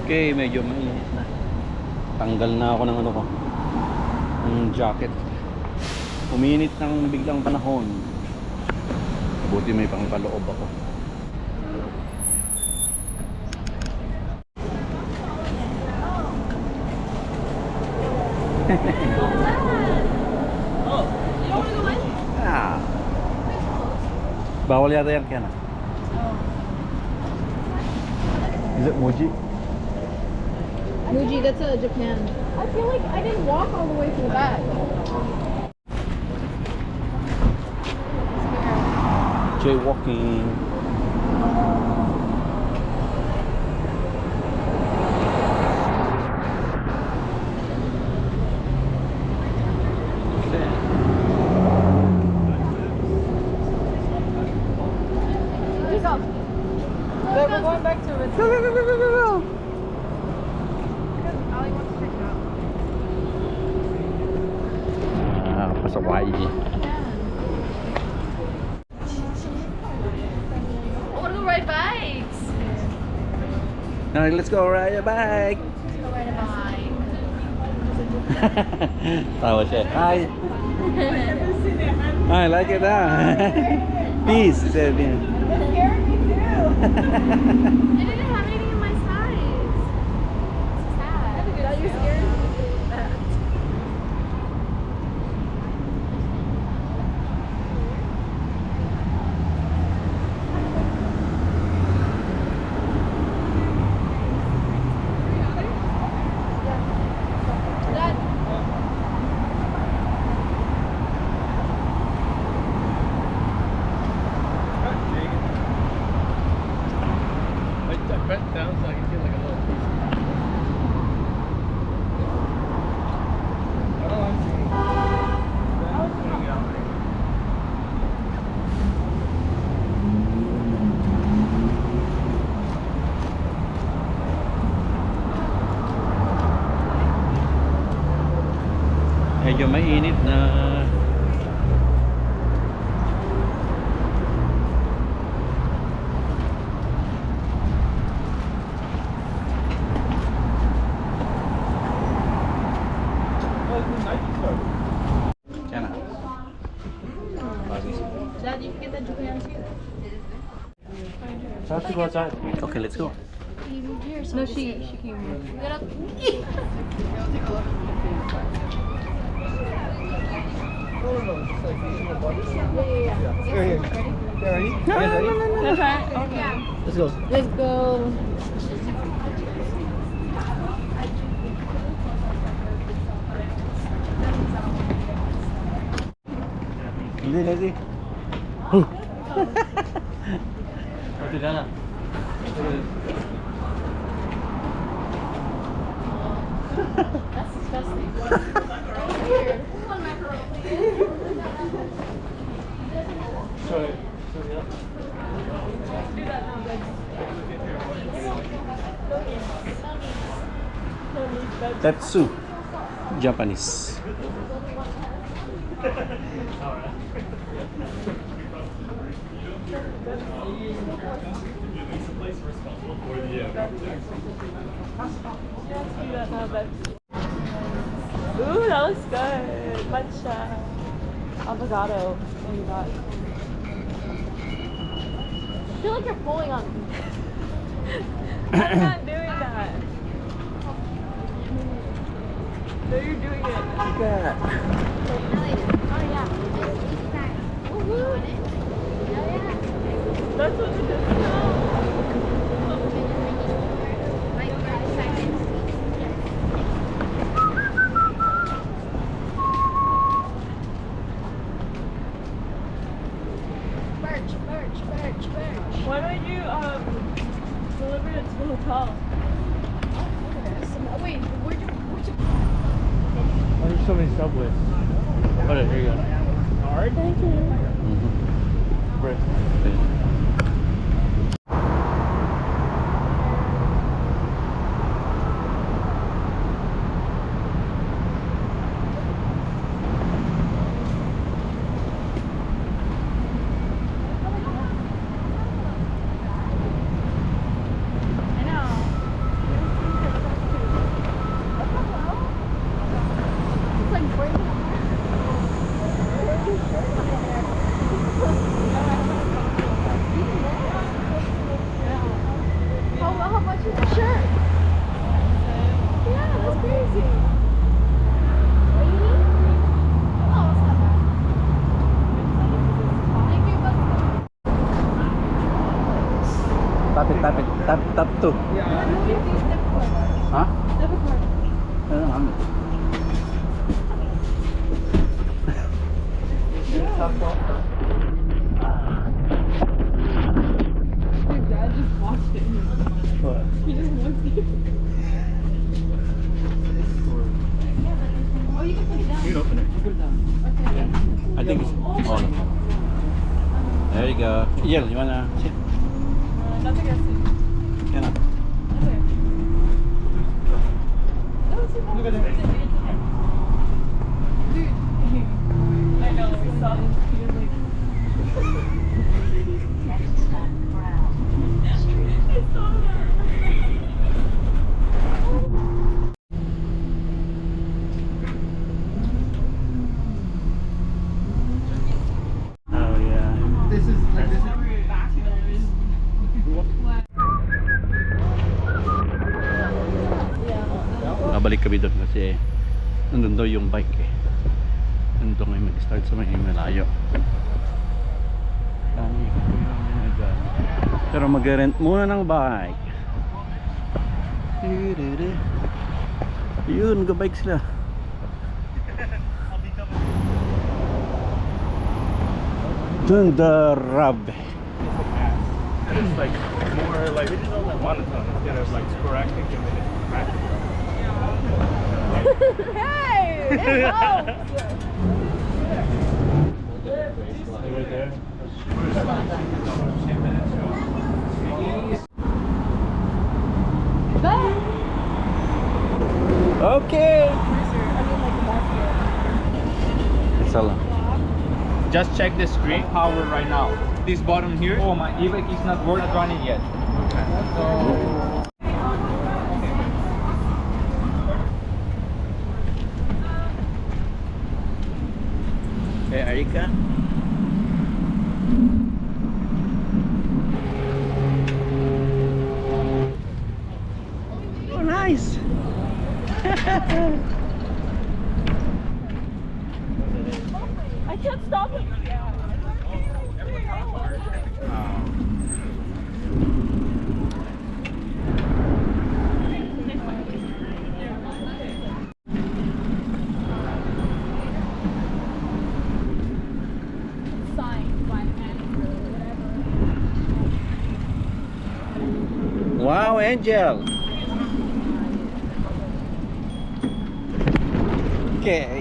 Okay, medyo mainit na. Tanggal na ako ng ano ko, ng jacket. Uminit ng biglang panahon. Buti may pangpaloob ako. Ah. Bawal yata yan kaya na. Is it Muji? Muji, that's Japan. I feel like I didn't walk all the way to the back. Jaywalking. We're going back to it. Go, go, go, go, go, go, go. Ali wants to check it out. Ah, pasaway. I want to go ride bikes. Alright, let's go ride a bike. Let's go ride a bike. Tawa siya. Hi. I like it now. Peace, he said. Yeah. It scared me too. It didn't have anything in my size. It's sad. Now you're scared. Press down so I can feel like a little piece. I don't want to. Medyo mainit na. Dad, you can get that Japan too. Have to go outside. Okay, let's go. No, she came here. Get up. Here. Ready? Ready? Let's try it. Okay. Let's go. Let's go. Hindi. Ito na. That's disgusting. Weird. One macaroni. Sorry. Do that now, guys. Tetsu. Japanese. Ooh, that looks good. Matcha. Avocado. Oh my god. I feel like you're pulling on me. I'm not doing that. No, you're doing it. Oh, yeah. Woohoo. That's what it is now. Birch. Why don't you deliver it to the hotel? Wait, where'd you... Oh, there's so many subways. Okay, here you go. Alright. Thank you. Right. I know. Sure. Yeah, that's crazy. What do you need? Oh, it's not bad. Thank you, but Tap to. Ha? Ano naman? Your dad just watched it. What? He just wants it. oh, you can put it down. You can open it. Put it down. I think it's all of them. There you go. Yel, you wanna sit? That's okay. Yan na. That's okay. No, it's okay. Look at it. It's okay. Dude. I know, we saw this. He was like... I saw that. Oh yeah. This is like this is. Nabalik kami doon kasi nandun daw yung bike eh. Nandun ngayon mag-start sa may malayo. Pero mag-rent muna ng bike. Yun, nag-bike sila. Dundarabe. It's like more like monotone instead of like sporadic and then it's dramatic. Hey! It helps! Right there. Okay. It's a lot. Just check the screen power right now. This button here, oh my e-bike is not worth running yet. Hey, Arika. Oh, nice. I can't stop it. Signed by manager or whatever. Wow, Angel. Okay.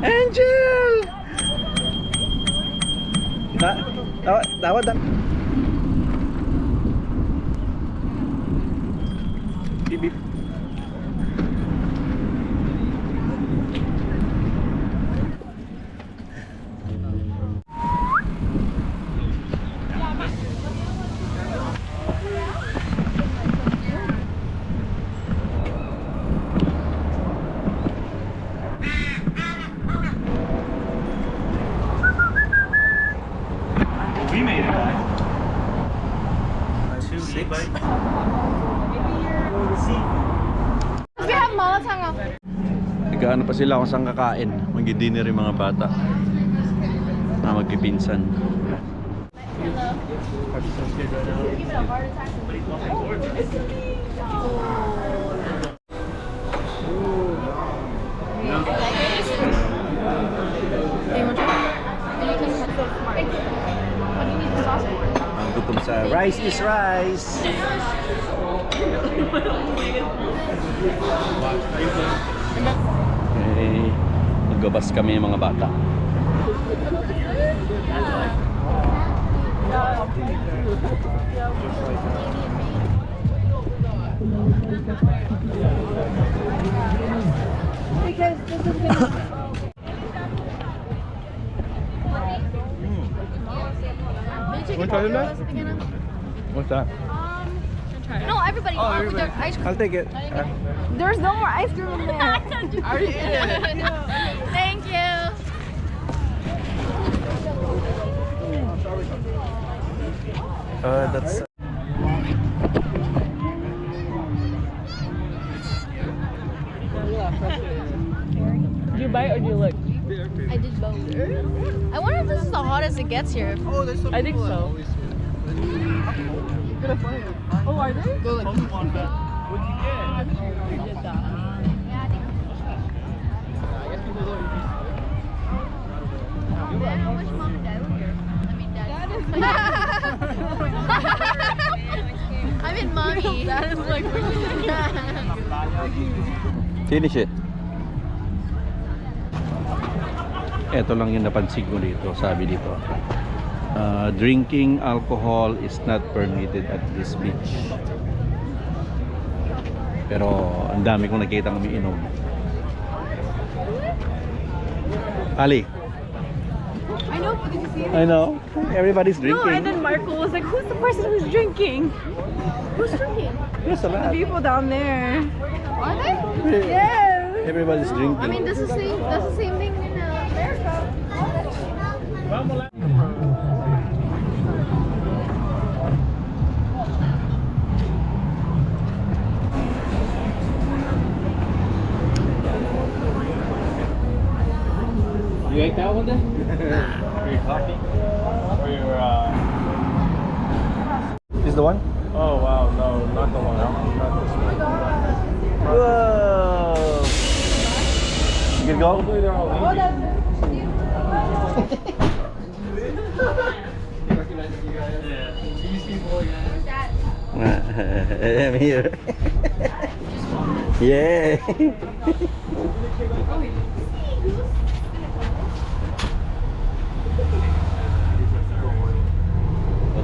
Angel! Tawad na. Beep, beep. We made it, guys. 2 6. e-bikes. We have malatanga. Nag-ano pa sila kung saan kakain. Mag-dinner yung mga bata. Na magpipinsan. Give it a heart attack. Ang gutom sa rice is rice. Okay. Nagbabas kami yung mga bata. Because this is gonna... What's that? No, everybody. With their ice cream. I'll take it. There's no more ice cream in there. Thank you. that's... Did you bite or do you lick? I did both. I wonder if this is the hottest it gets here. I think so. Oh, are they? What'd you get? We did that. Then how much mom and dad were here? I mean, dad is. I'm in mommy. That is like Finish it. Ito lang yung napansin ko dito. Sabi dito, drinking alcohol is not permitted at this beach. Pero ang dami kong nakita umiinom. Ali, I know, but did you see it? I know. Everybody's drinking. No, and then Marco was like, who's the person who's drinking? Who's drinking? There's a The lot. people down there. Are they? Yes! Everybody's drinking. I mean, that's the same thing in America. You ate that one then? For your coffee? Or your Is the one? Oh wow, no, not the one. Not this one. Whoa! You can go? Hopefully they're all leaving. I'm here. Yeah.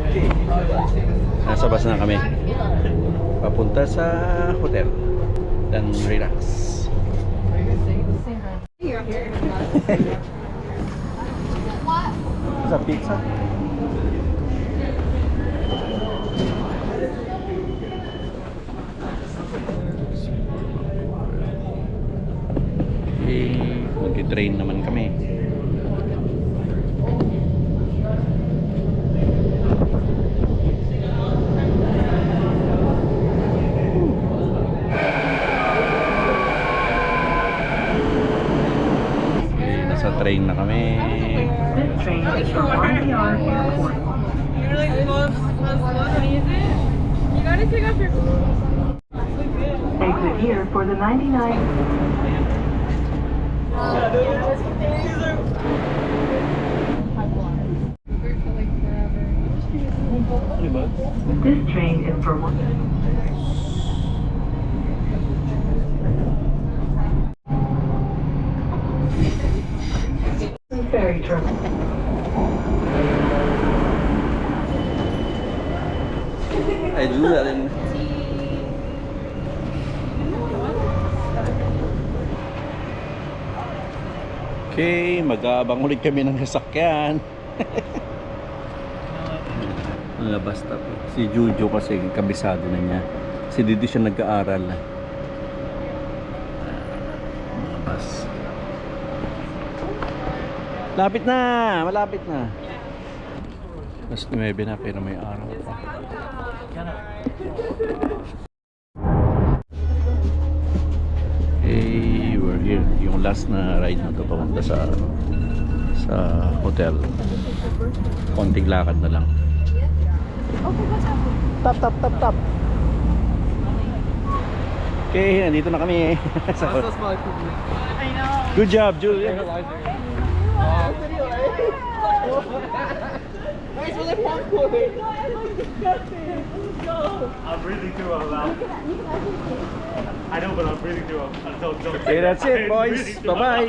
Okay. Nasa bus na kami. Papunta sa hotel. Dan relax. Sa pizza. Magti-train naman kami. Nasa train na kami. You're like, slow and easy. You gotta take off your clothes. Exit here for the 99. This train is for one. Ferry terminal. I do that in... Okay, mag-aabang ulit kami ng sasakyan. Labas tapos. Si Jujo kasi kabisado na niya. Kasi dito siya nag-aaral. Labas. Lapit na! Malapit na. Mas 9 na pero may araw pa. Okay, we're here. Yung last na ride na to papunta sa hotel. Konting lakad na lang. Tap. Okay, nandito na kami. I know. Good job, Julia. I'm breathing too loud. I know, but I'm breathing too loud. Okay, that's it, boys. Bye-bye.